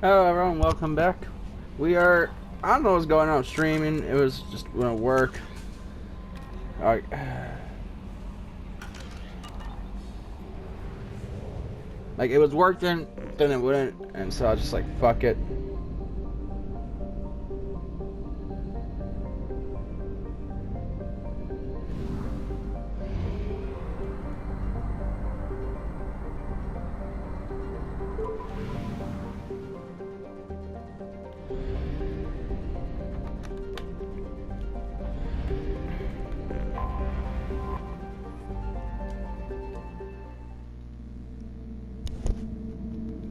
Hello everyone, welcome back. I don't know what's going on streaming. It was just gonna work. Alright. Like it was working, then it wouldn't, and so I was just like, fuck it.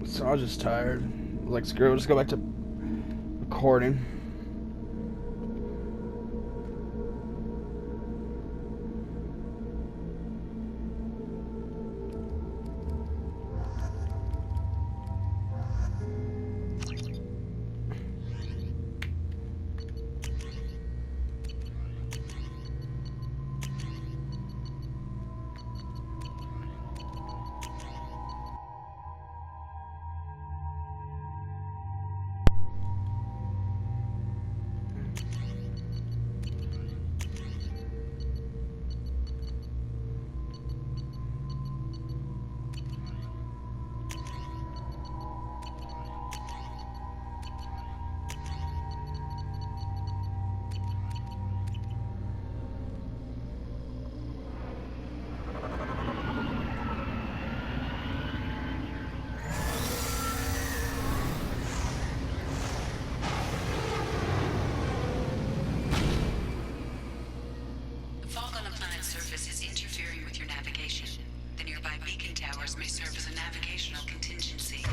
So I was just tired. I was like, screw it, we'll just go back to recording. Fog on the planet's surface is interfering with your navigation. The nearby beacon towers may serve as a navigational contingency.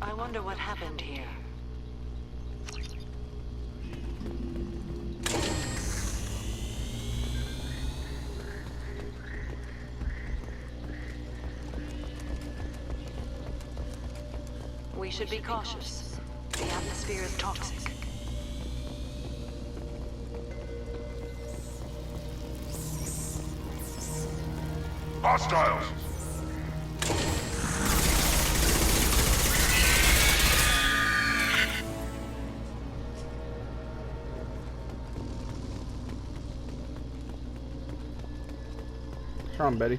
I wonder what happened here. We should be cautious. The atmosphere is toxic. Hostiles! What's wrong, Betty?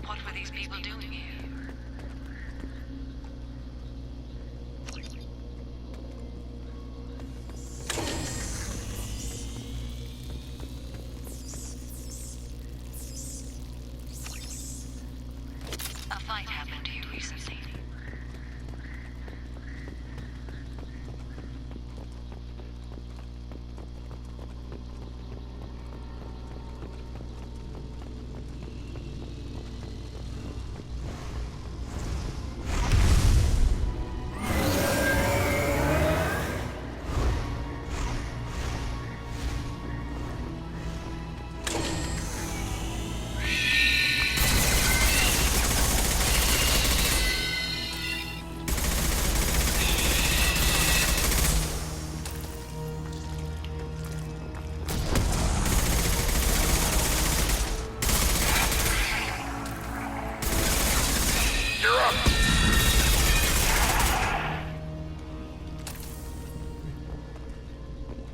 What were these people doing here? A fight happened here recently.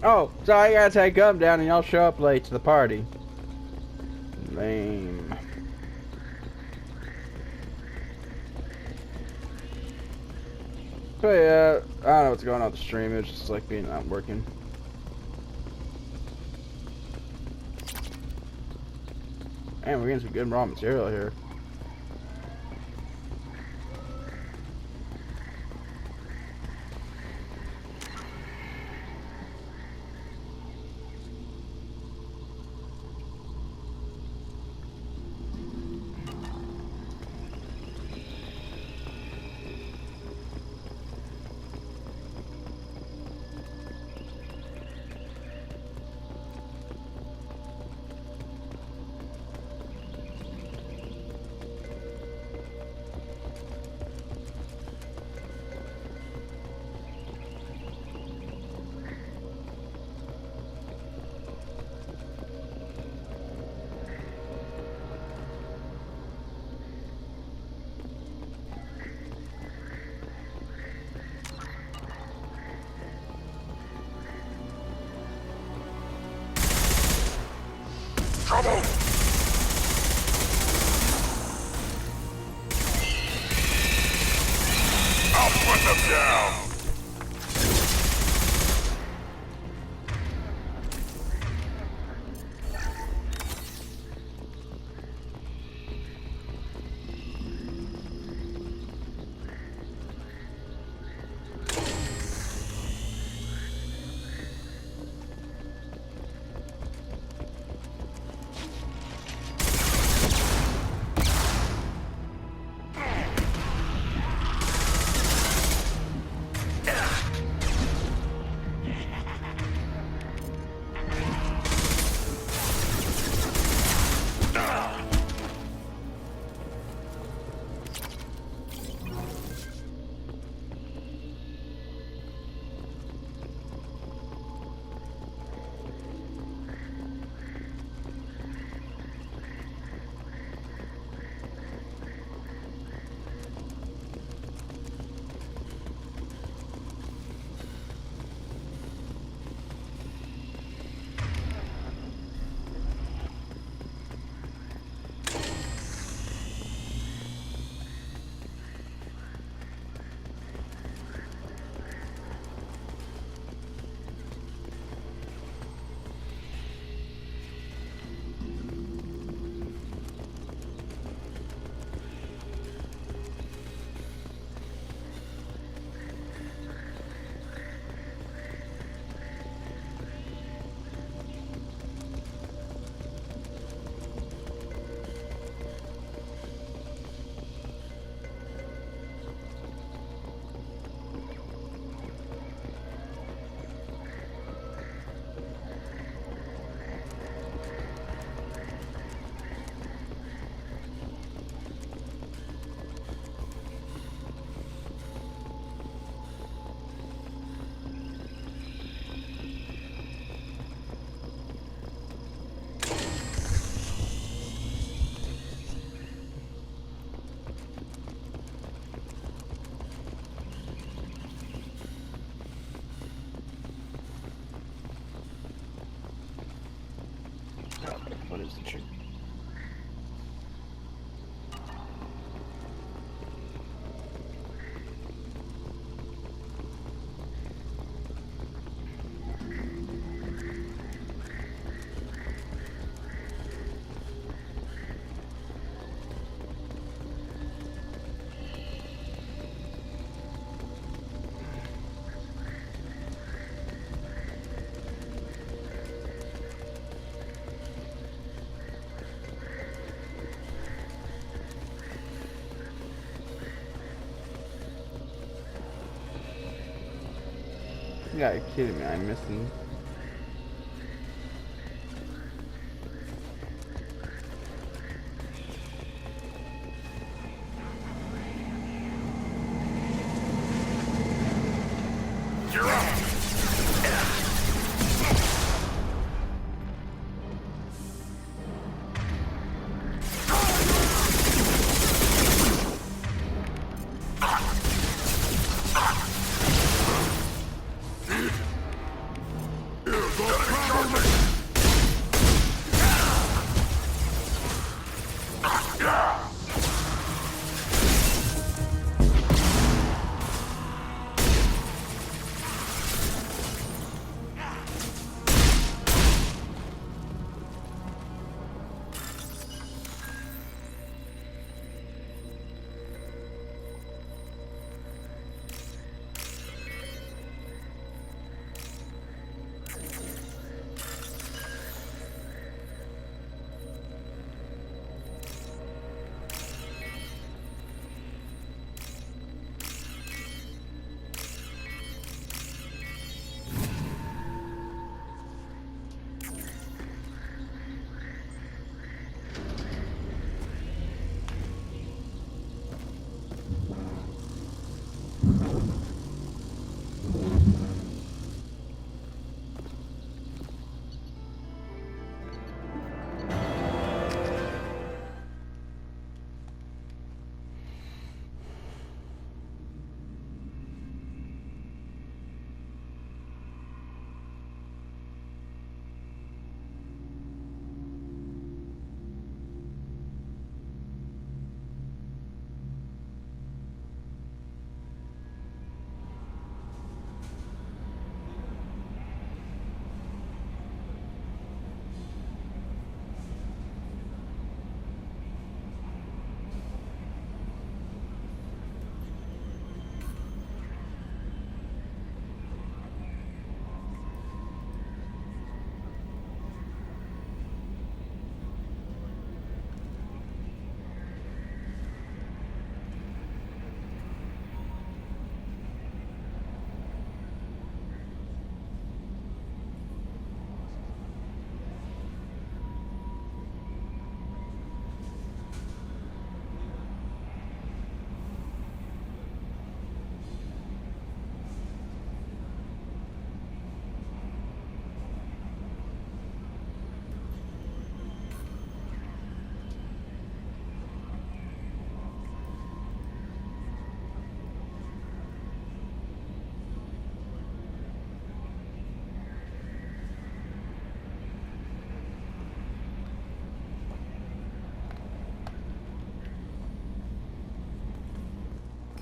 Oh, so I gotta take up down and y'all show up late to the party. Lame. So yeah, I don't know what's going on with the stream. It's just like being not working. Man, we're getting some good raw material here. Trouble! I'll put them down! What is the trick? You gotta be kidding me, I'm missing. You're up!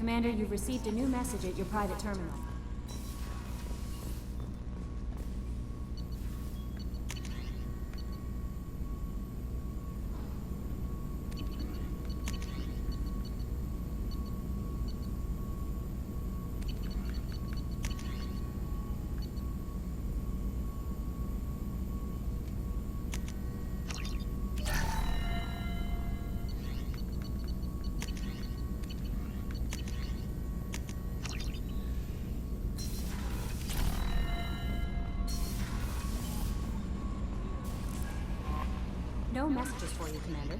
Commander, you've received a new message at your private terminal. No messages for you, Commander.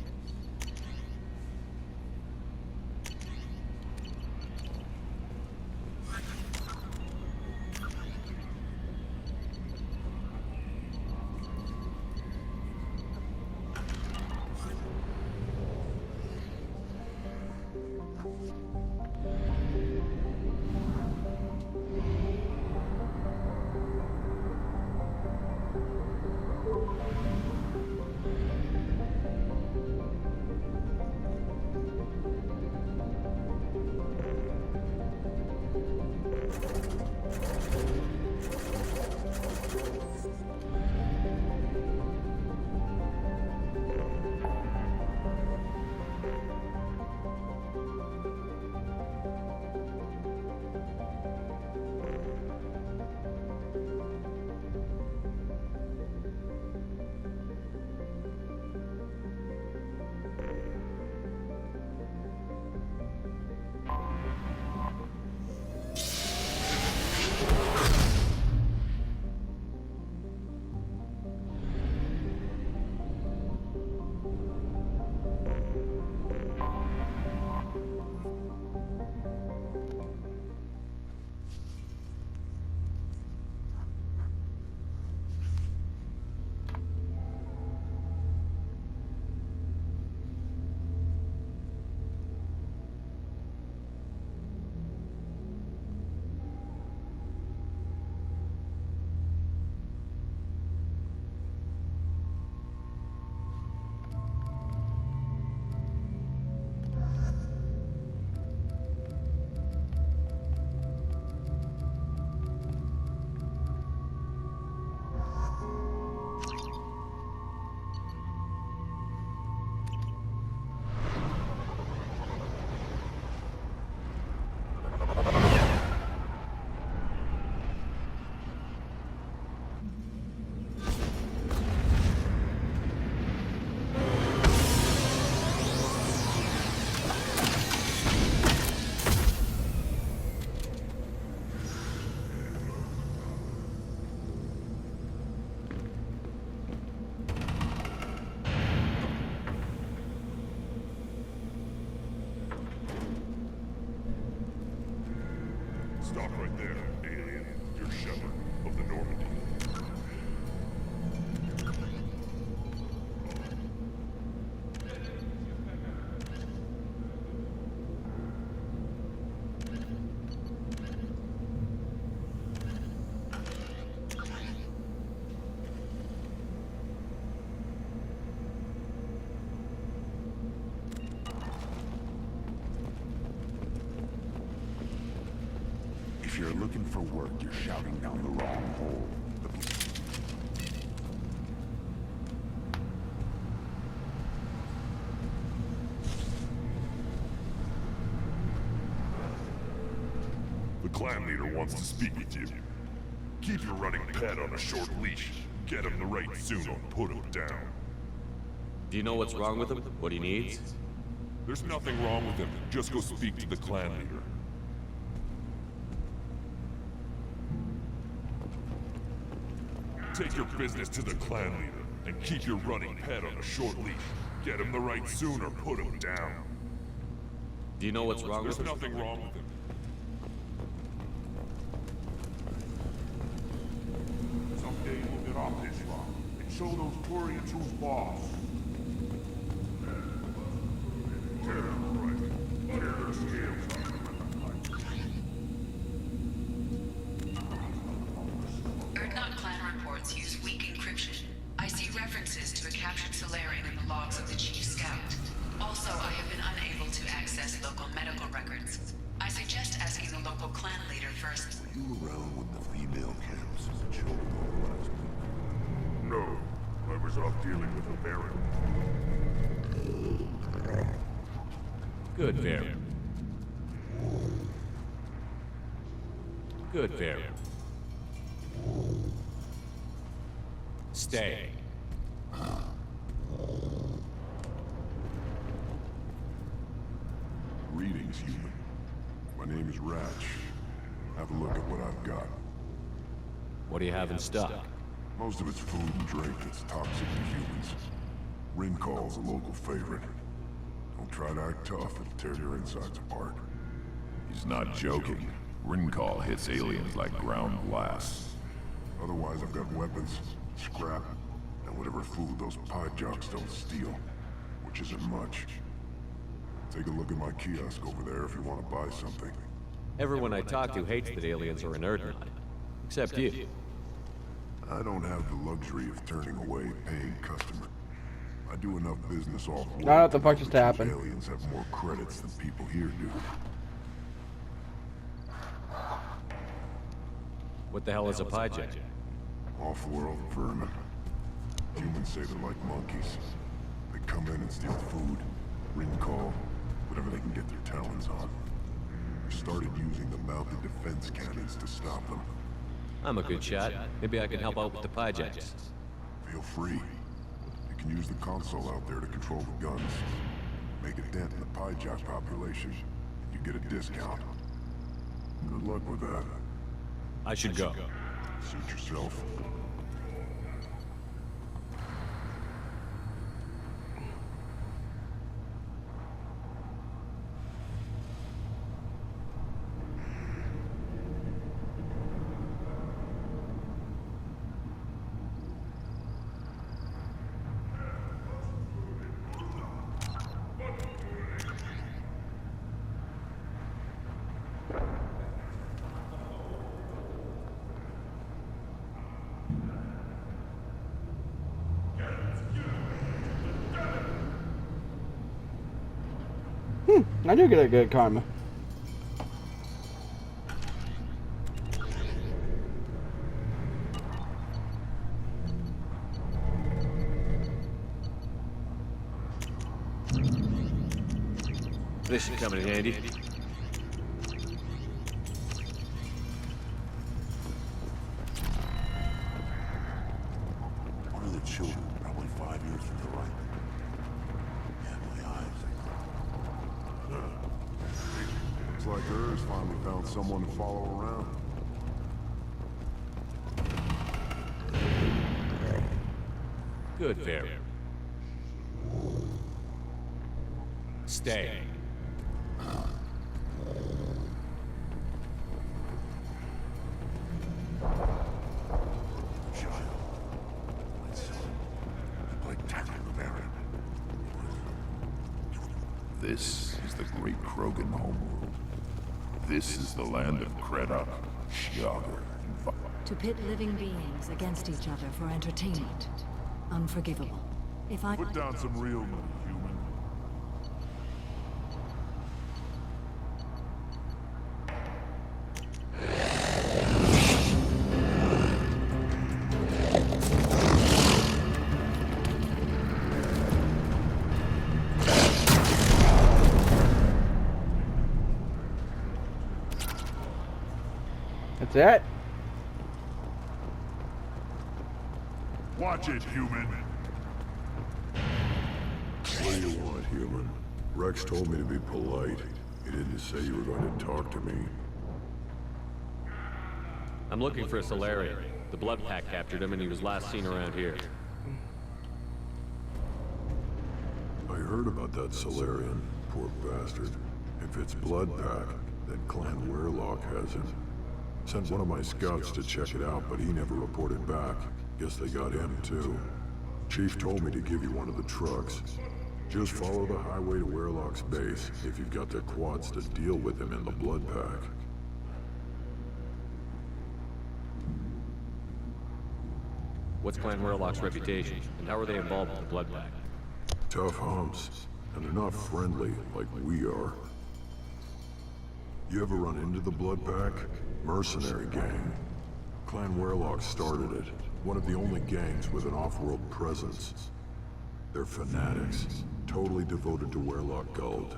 Stop right there, alien. You're Shepard of the Normandy. If you're looking for work, you're shouting down the wrong hole. The clan leader wants to speak with you. Keep your running pet on a short leash. Get him the right soon or put him down. Do you know what's wrong with him? What he needs? There's nothing wrong with him. Just go speak to the clan leader. Take your business to the clan leader, and keep your running pet on a short leash. Get him the right soon or put him down. Do you know what's wrong with There's him? nothing wrong with him. Someday we'll get off this rock and show those Turians who's boss. Erdnot clan reports use weak encryption. I see references to a captured Solarian in the logs of the Chief Scout. Also, I have been unable to access local medical records. I asking the local clan leader first. Were you around when the female camps choked on last week? No. I was off dealing with a Baron. Good Baron. Good Baron. Stay. Greetings, human. My name is Ratch. Have a look at what I've got. What do you have in stock? Most of it's food and drink that's toxic to humans. Ringcall's a local favorite. Don't try to act tough, it'll tear your insides apart. He's not joking. Ringcall hits aliens like ground glass. Otherwise, I've got weapons, scrap, and whatever food those pie jocks don't steal, which isn't much. Take a look at my kiosk over there if you want to buy something. Everyone I talk to hates that aliens are an Erdnot. Except you. I don't have the luxury of turning away paying customers. I do enough business off world. What the fuck just happened? Aliens have more credits than people here do. What the hell is a piejack? Off-world vermin. Humans say they're like monkeys. They come in and steal food, ring-call, whatever they can get their talons on. We started using the mounted defense cannons to stop them. I'm a good shot. Maybe I can help out with the piejacks. Feel free. You can use the console out there to control the guns. Make a dent in the piejack population, and you get a discount. Good luck with that. I should go. Suit yourself. I do get a good karma. This should come in handy. One of the children, probably 5 years from the right. Yeah, my eyes. Looks like hers finally found someone to follow around. Good Baron. Stay. Child. My son. Like tackle the Baron. This is the great Krogan homeworld. This is the land of Kreda, Shiagar, and Va. To pit living beings against each other for entertainment. Unforgivable. If I... Put down some real money, human. That's it? Watch it, human. What do you want, human? Rex told me to be polite. He didn't say you were going to talk to me. I'm looking for a Solarian. The Blood Pack captured him and he was last seen around here. I heard about that Solarian, poor bastard. If it's Blood Pack, then Clan Weirlock has him. Sent one of my scouts to check it out, but he never reported back. Guess they got him too. Chief told me to give you one of the trucks. Just follow the highway to Weirlock's base if you've got the quads to deal with him in the Blood Pack. What's Clan Werlock's reputation, and how are they involved with the Blood Pack? Tough humps, and they're not friendly like we are. You ever run into the Blood Pack? Mercenary gang. Clan Werlock started it. One of the only gangs with an off-world presence. They're fanatics, totally devoted to Werlock Guld.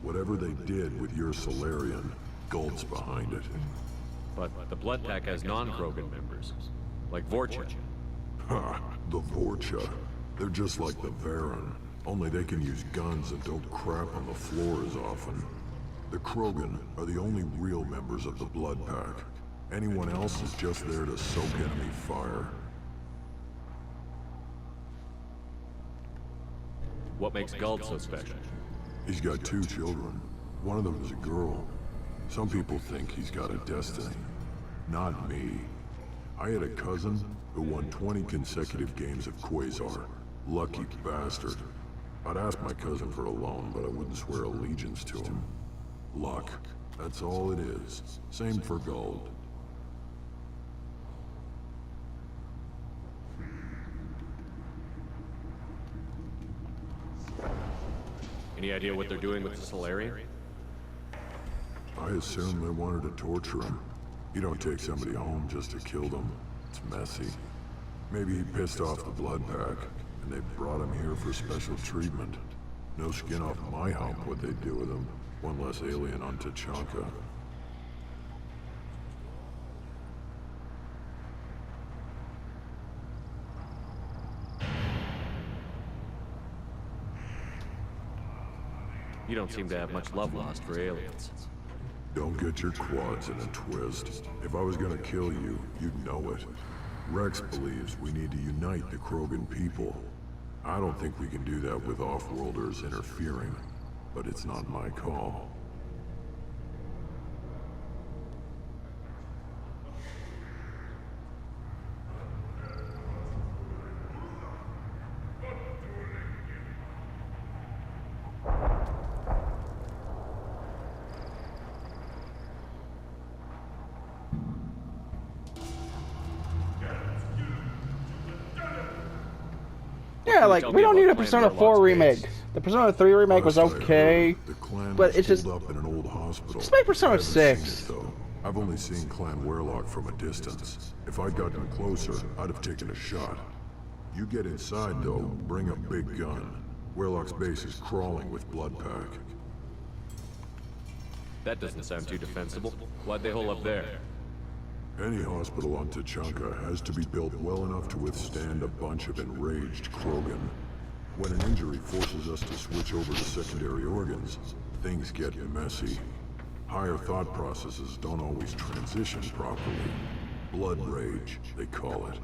Whatever they did with your Solarian, Guld's behind it. But the Blood Pack has non-Krogan members, like Vorcha. Ha! The Vorcha. They're just like the Varen, only they can use guns and don't crap on the floor as often. The Krogan are the only real members of the Blood Pack. Anyone else is just there to soak enemy fire. What makes Guld so special? He's got 2 children. One of them is a girl. Some people think he's got a destiny. Not me. I had a cousin who won 20 consecutive games of Quasar. Lucky bastard. I'd ask my cousin for a loan, but I wouldn't swear allegiance to him. Luck. That's all it is. Same for Guld. Any idea what they're doing with the Solarian? I assume they wanted to torture him. You don't take somebody home just to kill them. It's messy. Maybe he pissed off the Blood Pack, and they brought him here for special treatment. No skin off my hump what they'd do with him. One less alien on Tachanka. You don't seem to have much love lost for aliens. Don't get your quads in a twist. If I was gonna kill you, you'd know it. Rex believes we need to unite the Krogan people. I don't think we can do that with off-worlders interfering, but it's not my call. Yeah, like, tell we me don't about need a Clan Persona Werlock's 4 remake. base? The Persona 3 remake was Last I okay, heard, the clan but was it's just... holed up in an old hospital. Just make Persona I haven't 6. seen it, though. I've only seen Clan Werlock from a distance. If I'd gotten closer, I'd have taken a shot. You get inside, though, bring a big gun. Werlock's base is crawling with Blood Pack. That doesn't sound too defensible. Why'd they hole up there? Any hospital on Tachanka has to be built well enough to withstand a bunch of enraged Krogan. When an injury forces us to switch over to secondary organs, things get messy. Higher thought processes don't always transition properly. Blood rage, they call it.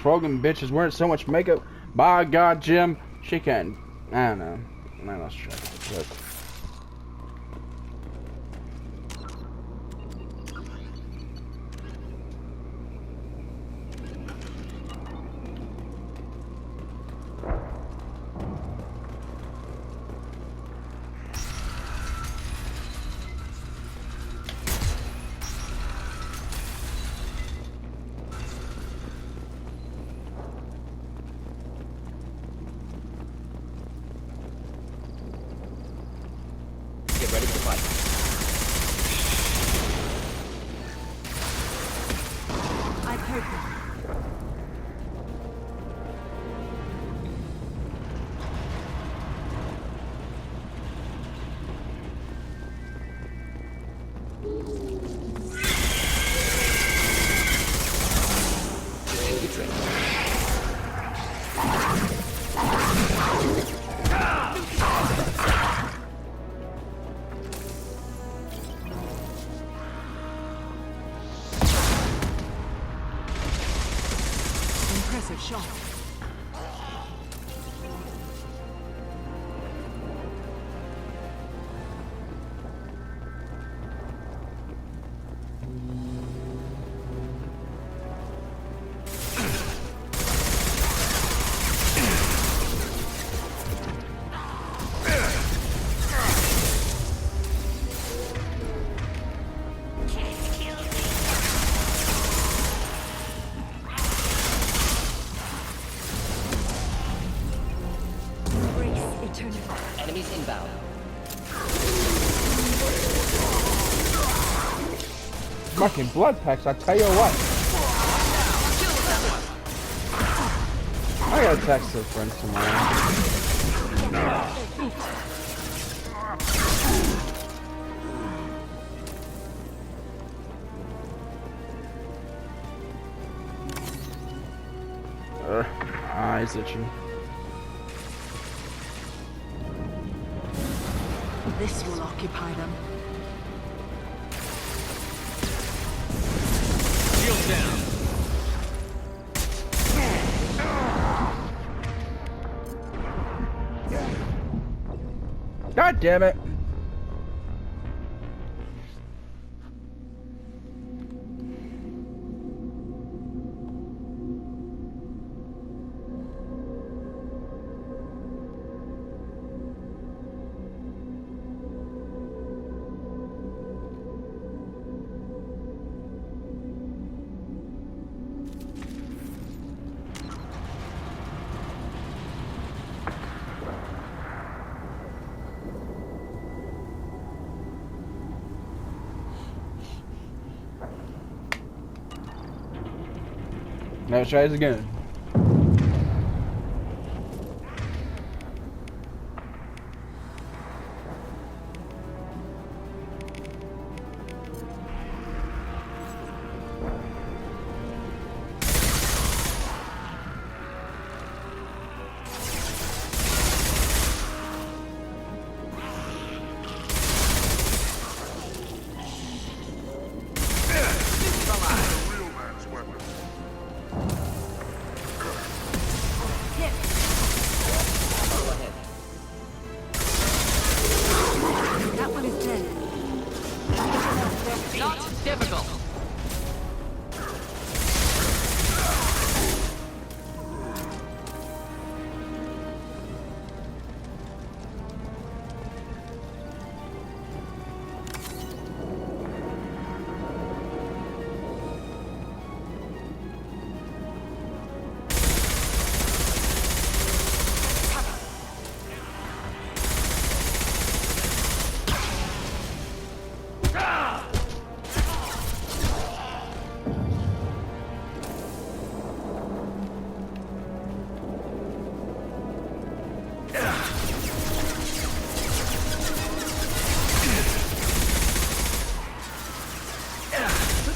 Krogan bitch is wearing so much makeup. By God, Jim, she can. I don't know. Man, let's try it. Returning. Enemies inbound. Fucking blood packs, I tell you what. I gotta text this friend tomorrow. Eyes itching. This will occupy them. Shield down. God damn it. Now try this again. That one is dead. Not difficult.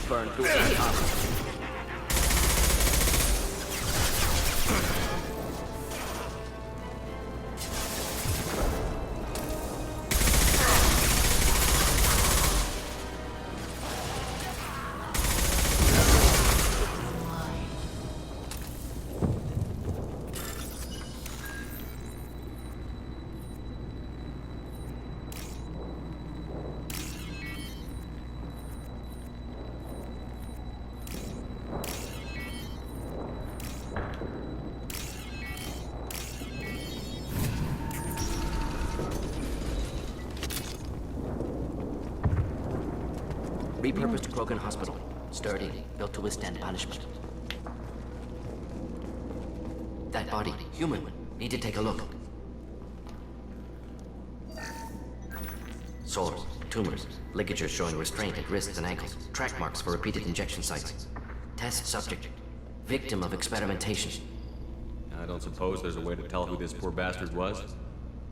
Burn through any armor. Repurposed Krogan Hospital. Sturdy, built to withstand punishment. That body, human. Need to take a look. Sores, tumors, ligatures showing restraint at wrists and ankles, track marks for repeated injection sites. Test subject, victim of experimentation. I don't suppose there's a way to tell who this poor bastard was?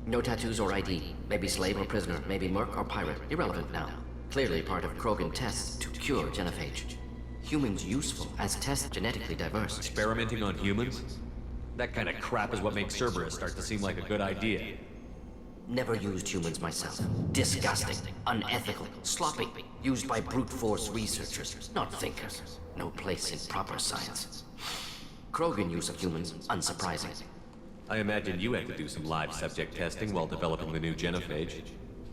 No tattoos or ID. Maybe slave or prisoner, maybe merc or pirate. Irrelevant now. Clearly part of Krogan tests to cure genophage. Humans useful as tests genetically diverse. Experimenting on humans? That kind of crap is what makes Cerberus start to seem like a good idea. Never used humans myself. Disgusting, unethical, sloppy. Used by brute force researchers, not thinkers. No place in proper science. Krogan use of humans, unsurprising. I imagine you had to do some live subject testing while developing the new genophage.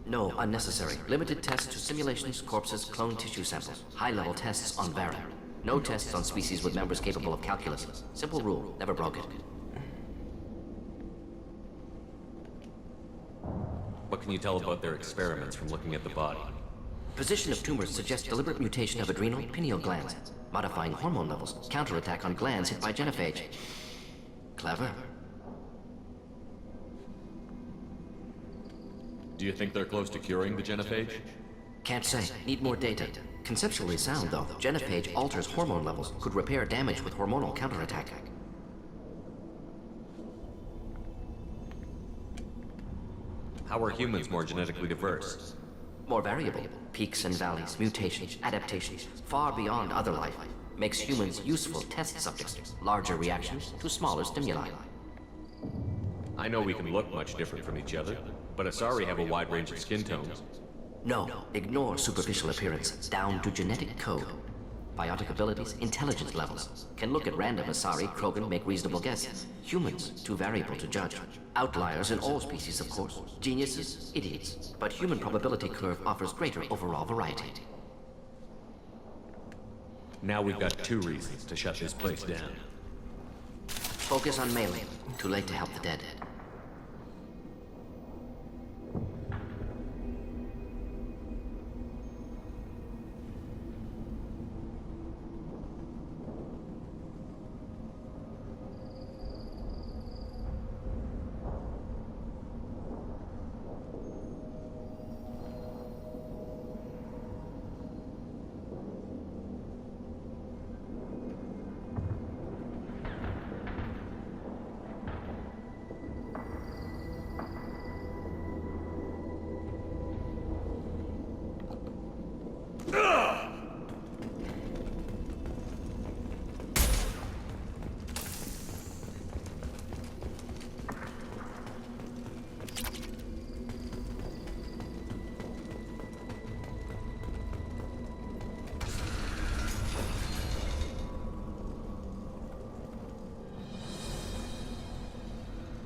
No, unnecessary. Limited tests to simulations, corpses, cloned tissue samples. High-level tests on Varen. No tests on species with members capable of calculus. Simple rule, never broke it. What can you tell about their experiments from looking at the body? Position of tumors suggests deliberate mutation of adrenal pineal glands. Modifying hormone levels. Counterattack on glands hit by genophage. Clever. Do you think they're close to curing the genophage? Can't say. Need more data. Conceptually sound, though. Genophage alters hormone levels, could repair damage with hormonal counterattack. How are humans more genetically diverse? More variable. Peaks and valleys, mutations, adaptations, far beyond other life. Makes humans useful test subjects. Larger reactions to smaller stimuli. I know we can look much different from each other, but Asari have a wide range of skin tones. No, ignore superficial appearance, down to genetic code. Biotic abilities, intelligence levels. Can look at random Asari, Krogan, make reasonable guesses. Humans, too variable to judge. Outliers in all species, of course. Geniuses, idiots. But human probability curve offers greater overall variety. Now we've got 2 reasons to shut this place down. Focus on melee. Too late to help the dead.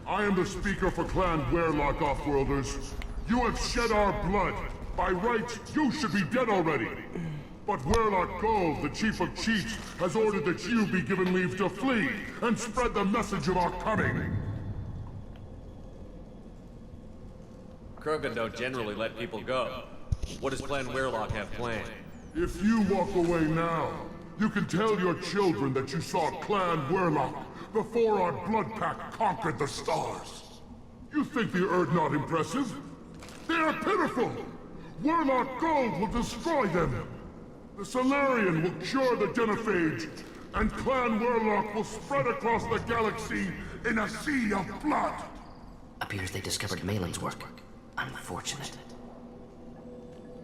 I am the speaker for Clan Werlock, Offworlders. You have shed our blood. By rights, you should be dead already. But Werlock Gold, the Chief of Chiefs, has ordered that you be given leave to flee and spread the message of our coming. Krogan don't generally let people go. What does Clan Werlock have planned? If you walk away now, you can tell your children that you saw Clan Werlock before our blood pack conquered the stars. You think the Erd not impressive? They are pitiful! Werlock Gold will destroy them! The Solarian will cure the genophage, and Clan Werlock will spread across the galaxy in a sea of blood! Appears they discovered Malin's work. Unfortunate.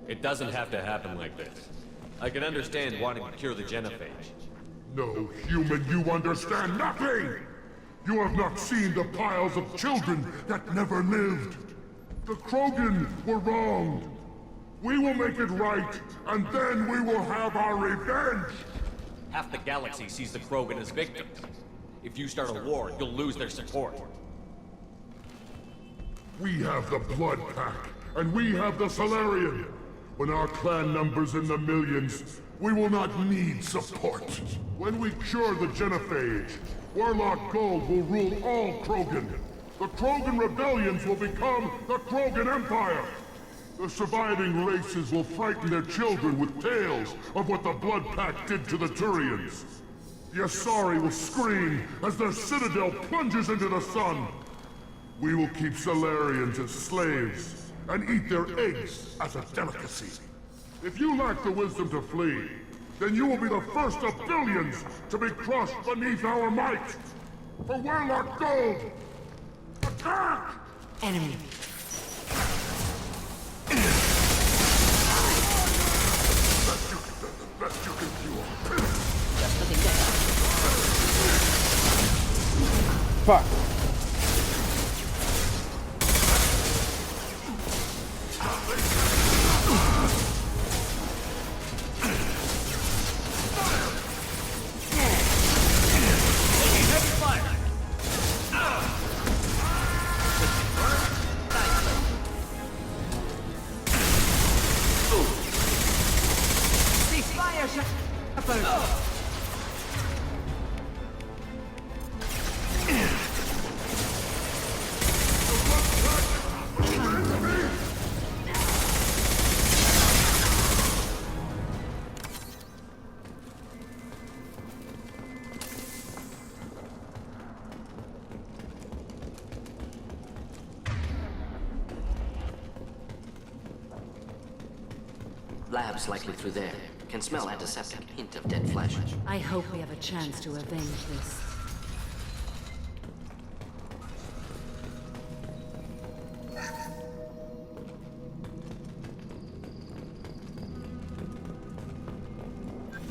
It doesn't have to happen like this. I can understand wanting to cure the genophage. No, human, you understand nothing! You have not seen the piles of children that never lived. The Krogan were wronged. We will make it right, and then we will have our revenge! Half the galaxy sees the Krogan as victims. If you start a war, you'll lose their support. We have the Blood Pack, and we have the Solarian. When our clan numbers in the millions, we will not need support. When we cure the genophage, Werlock Gold will rule all Krogan. The Krogan rebellions will become the Krogan Empire. The surviving races will frighten their children with tales of what the Blood Pack did to the Turians. The Asari will scream as their citadel plunges into the sun. We will keep Solarians as slaves and eat their eggs as a delicacy. If you lack the wisdom to flee, then you will be the first of billions to be crushed beneath our might. For Werlock Gold, attack! Enemy. Best you can do. Fuck. Labs likely through there. Can smell antiseptic. Hint of dead flesh. I hope we have a chance to avenge this.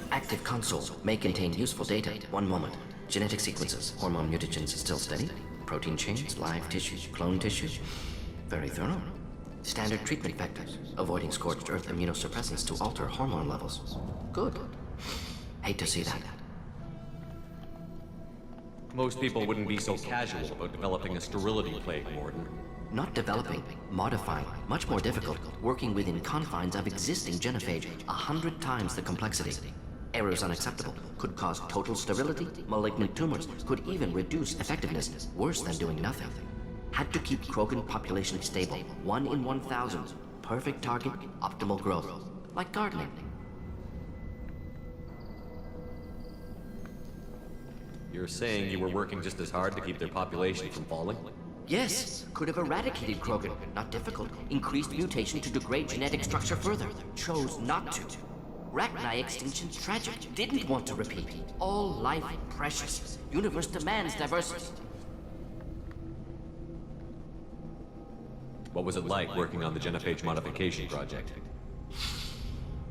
Active console may contain useful data. One moment. Genetic sequences. Hormone mutagens still steady. Protein chains, live tissues, clone tissues. Very thorough. Standard treatment vectors. Avoiding scorched earth immunosuppressants to alter hormone levels. Good. Hate to see that. Most people wouldn't be so casual about developing a sterility plague, Mordin. Not developing, modifying, much more difficult, working within confines of existing genophage, 100 times the complexity. Errors unacceptable, could cause total sterility, malignant tumors, could even reduce effectiveness, worse than doing nothing. Had to keep Krogan population stable, 1 in 1,000. Perfect target, optimal growth. Like gardening. You're saying you were working just as hard to keep their population from falling? Yes, could have eradicated Krogan. Not difficult. Increased mutation to degrade genetic structure further. Chose not to. Rachni extinction tragic. Didn't want to repeat. All life precious. Universe demands diversity. What was it like working on the genophage modification project?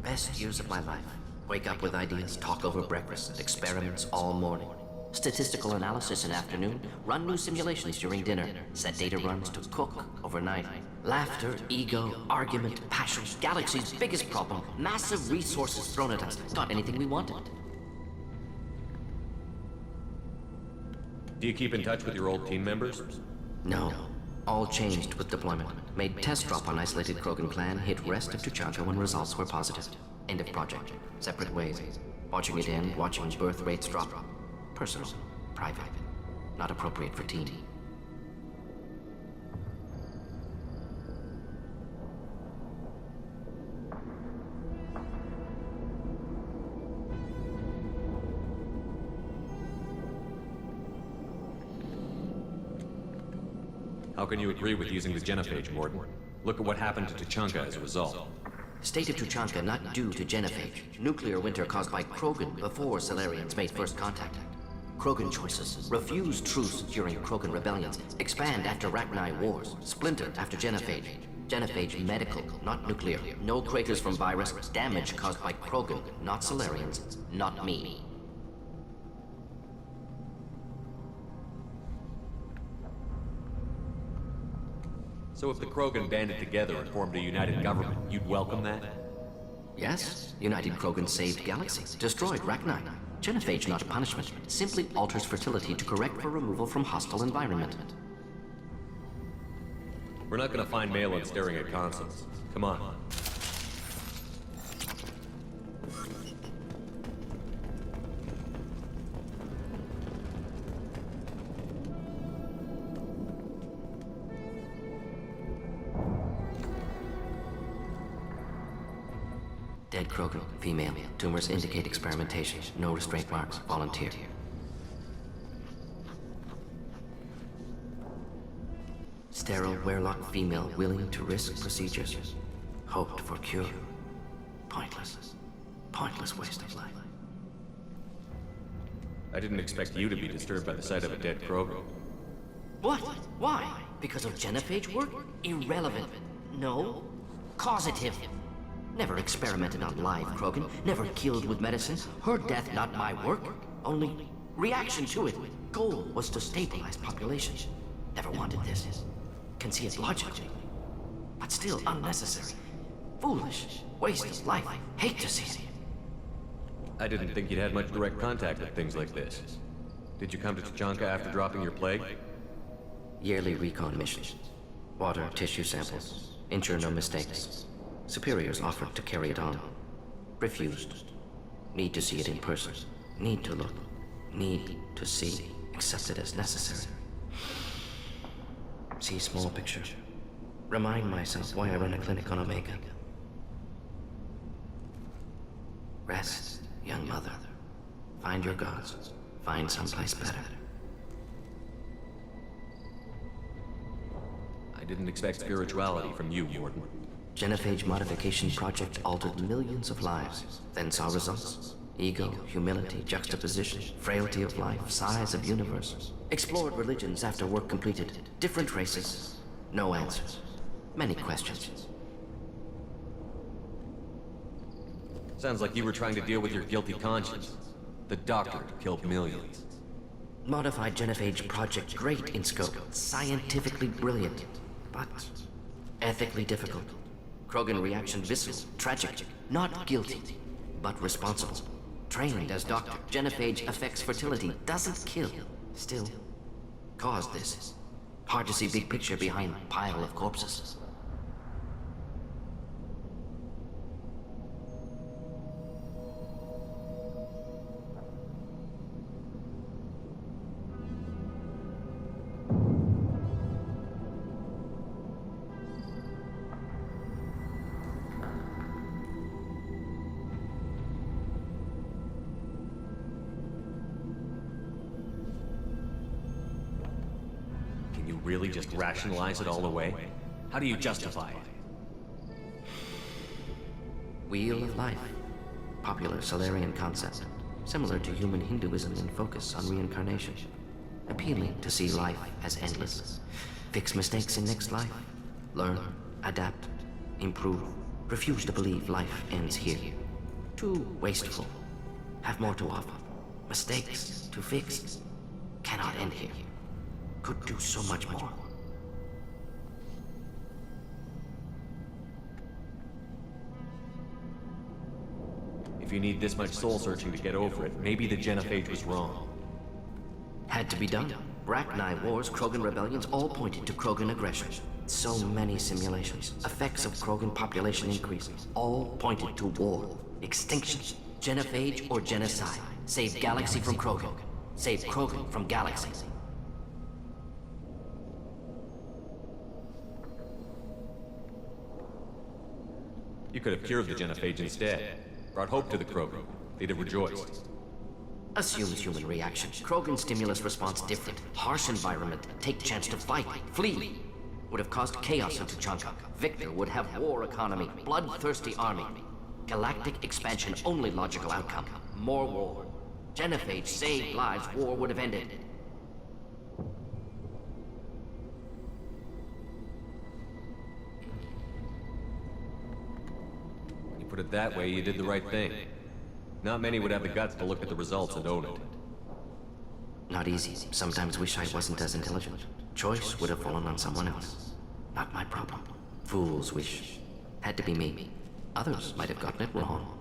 Best years of my life. Wake up with ideas, talk over breakfast, experiments all morning. Statistical analysis in afternoon, run new simulations during dinner, set data runs to cook overnight. Laughter, ego, argument, passion, galaxy's biggest problem, massive resources thrown at us. Got anything we wanted. Do you keep in touch with your old team members? No. All changed with deployment. Made test drop on isolated Krogan clan, hit rest of Tuchanka when results were positive. End of project. Separate ways. Watching it end, watching birth rates drop. Personal. Private. Not appropriate for team. How can you agree with using the genophage, Mordin? Look at what happened to Tuchanka as a result. State of Tuchanka not due to genophage. Nuclear winter caused by Krogan before Salarians made first contact. Krogan choices. Refuse truce during Krogan rebellions. Expand after Rachni wars. Splinter after genophage. Genophage medical, not nuclear. No craters from virus. Damage caused by Krogan, not Salarians, not me. So if the Krogan banded together and formed a united government, you'd welcome that? Yes, United Krogan saved Galaxy, destroyed Rachni. Genophage not a punishment, simply alters fertility to correct for removal from hostile environment. We're not gonna find Malin staring at consoles. Come on. Dead Krogan, female. Tumors indicate experimentation. No restraint marks. Volunteer. Sterile Werelock female willing to risk procedures. Hoped for cure. Pointless. Pointless waste of life. I didn't expect you to be disturbed by the sight of a dead Krogan. What? Why? Because of genophage work? Irrelevant. No. Causative. Never experimented on live Krogan. Never killed with medicine. Her death not my work. Only reaction to it. Goal was to stabilize population. Never wanted this. Can see it logically. But still unnecessary. Foolish. Waste of life. Hate to see it. I didn't think you'd had much direct contact with things like this. Did you come to Tuchanka after dropping your plague? Yearly recon missions. Water, tissue samples. Ensure no mistakes. Superiors offered to carry it on. Refused. Need to see it in person. Need to look. Need to see. Accepted as necessary. See small picture. Remind myself why I run a clinic on Omega. Rest, young mother. Find your gods. Find someplace better. I didn't expect spirituality from you, Mordin. Genophage modification project altered millions of lives, then saw results. Ego, humility, juxtaposition, frailty of life, size of universe. Explored religions after work completed. Different races. No answers. Many questions. Sounds like you were trying to deal with your guilty conscience. The doctor killed millions. Modified Genophage project great in scope. Scientifically brilliant. But ethically difficult. Krogan reaction visceral, tragic. Not guilty, but responsible. Trained as doctor, Genophage affects fertility, doesn't kill. Still, caused this. Hard to see big picture behind pile of corpses. Really just rationalize it all away? How do you justify it? Wheel of Life. Popular Solarian concept. Similar to human Hinduism in focus on reincarnation. Appealing to see life as endless. Fix mistakes in next life. Learn, adapt, improve. Refuse to believe life ends here. Too wasteful. Have more to offer. Mistakes to fix. Cannot end here. Could do so much more. If you need this much soul searching to get over it, maybe the Genophage was wrong. Had to be done. Rachni wars, Krogan rebellions, all pointed to Krogan aggression. So many simulations. Effects of Krogan population increase. All pointed to war. Extinction. Genophage or genocide. Save galaxy from Krogan. Save Krogan from galaxy. You could have cured the Genophage instead. Brought hope to the Krogan. They'd have rejoiced. Assumes human reaction. Krogan stimulus response different. Harsh environment. Take chance to fight. Flee. Would have caused chaos into Chunka. Victor would have war economy. Bloodthirsty army. Galactic expansion only logical outcome. More war. Genophage saved lives. War would have ended. Put it that way, you did the right thing. Not many would have the guts to look at the results and own it. Not easy. Sometimes wish I wasn't as intelligent. Choice would have fallen on someone else. Not my problem. Fool's wish. Had to be me. Others might have gotten it wrong.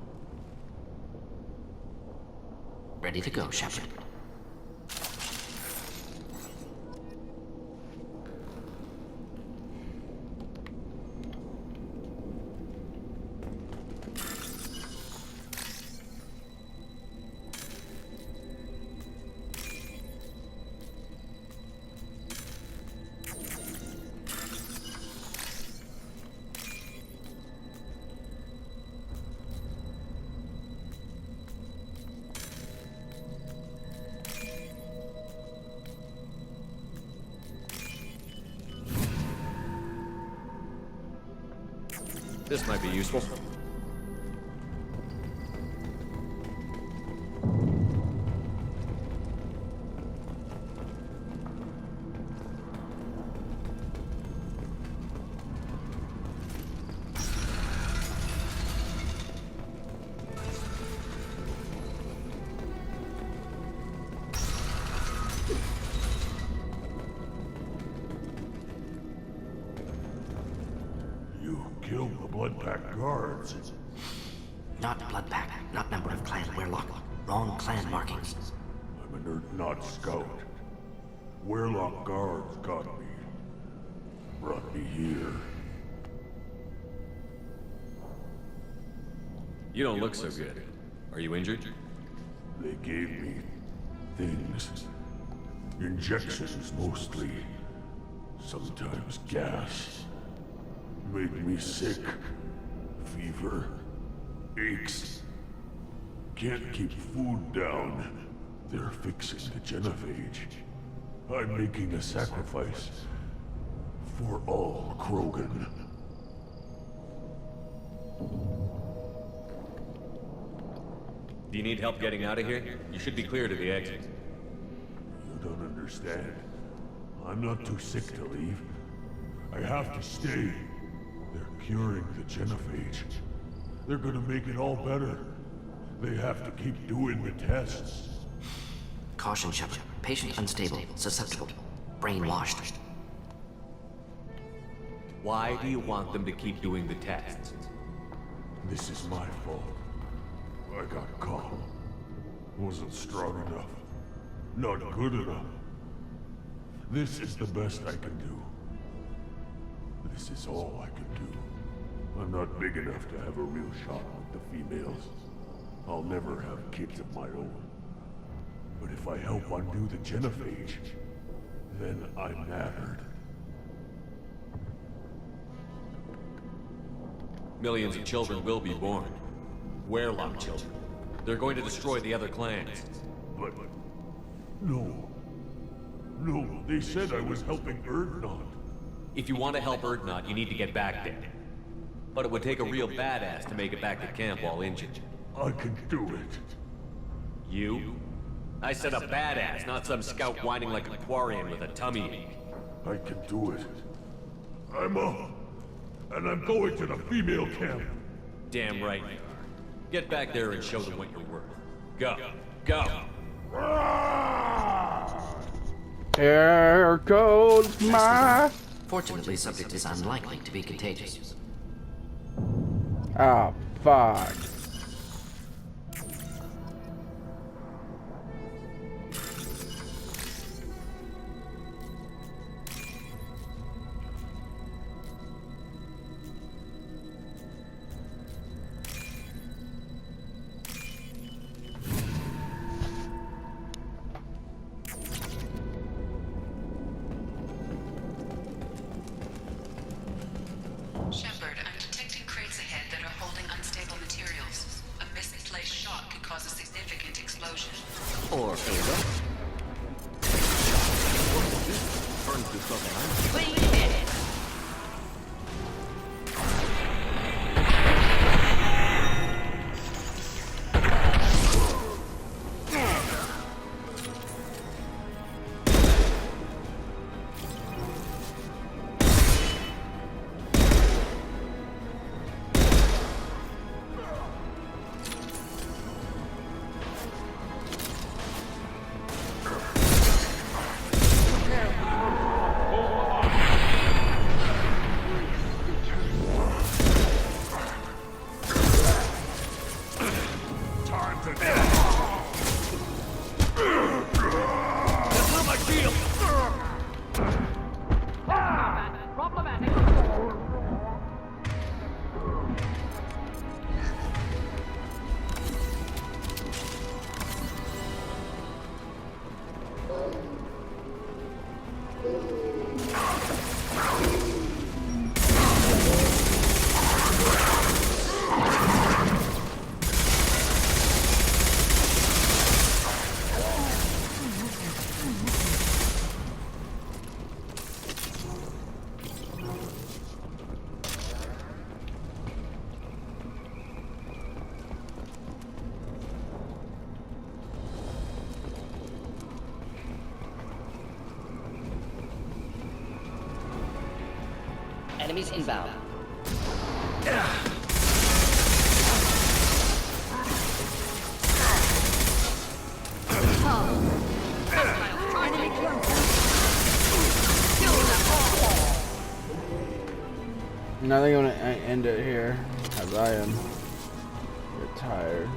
Ready to go, Shepard. This might be useful. Kill the Blood Pack guards. Not Blood Pack, not member of Clan Weirlock. Wrong clan markings. I'm a nerd, not scout. Weirlock guards got me. Brought me here. You don't look so good. Are you injured? They gave me things. Injections mostly. Sometimes gas. Made me sick. Fever. Aches. Can't keep food down. They're fixing the Genophage. I'm making a sacrifice. For all Krogan. Do you need help getting out of here? You should be clear to the exit. You don't understand. I'm not too sick to leave. I have to stay. They're curing the genophage. They're gonna make it all better. They have to keep doing the tests. Caution, Shepard. Patient unstable, susceptible, brainwashed. Why do you want them to keep doing the tests? This is my fault. I got caught. Wasn't strong enough. Not good enough. This is the best I can do. This is all I can do. I'm not big enough to have a real shot with the females. I'll never have kids of my own. But if I help undo the genophage, then I'm mattered. Millions of children will be born. Werlock children. They're going to destroy the other clans. But... no. No, they said I was helping Erdnot. If you want to help Erdnot, you need to get back there. But it would take a real badass to make it back to camp while injured. I can do it. You? I said a badass, not some scout whining like a Quarian with a tummy ache. I can do it. I'm up. And I'm going to the female camp. Damn right you are. Get back there and show them what you're worth. Go. Go! Here goes my... Fortunately, subject is unlikely to be contagious. Oh, fuck. Shepard, I'm detecting crates ahead that are holding unstable materials. A misplaced shot could cause a significant explosion. Or a Burns this up, Enemies inbound. Now they're gonna end it here, as I am. Get tired.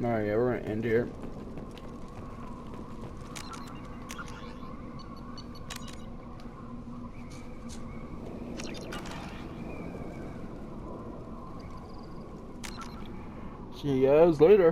Alright, yeah, we're gonna end here. See you guys later.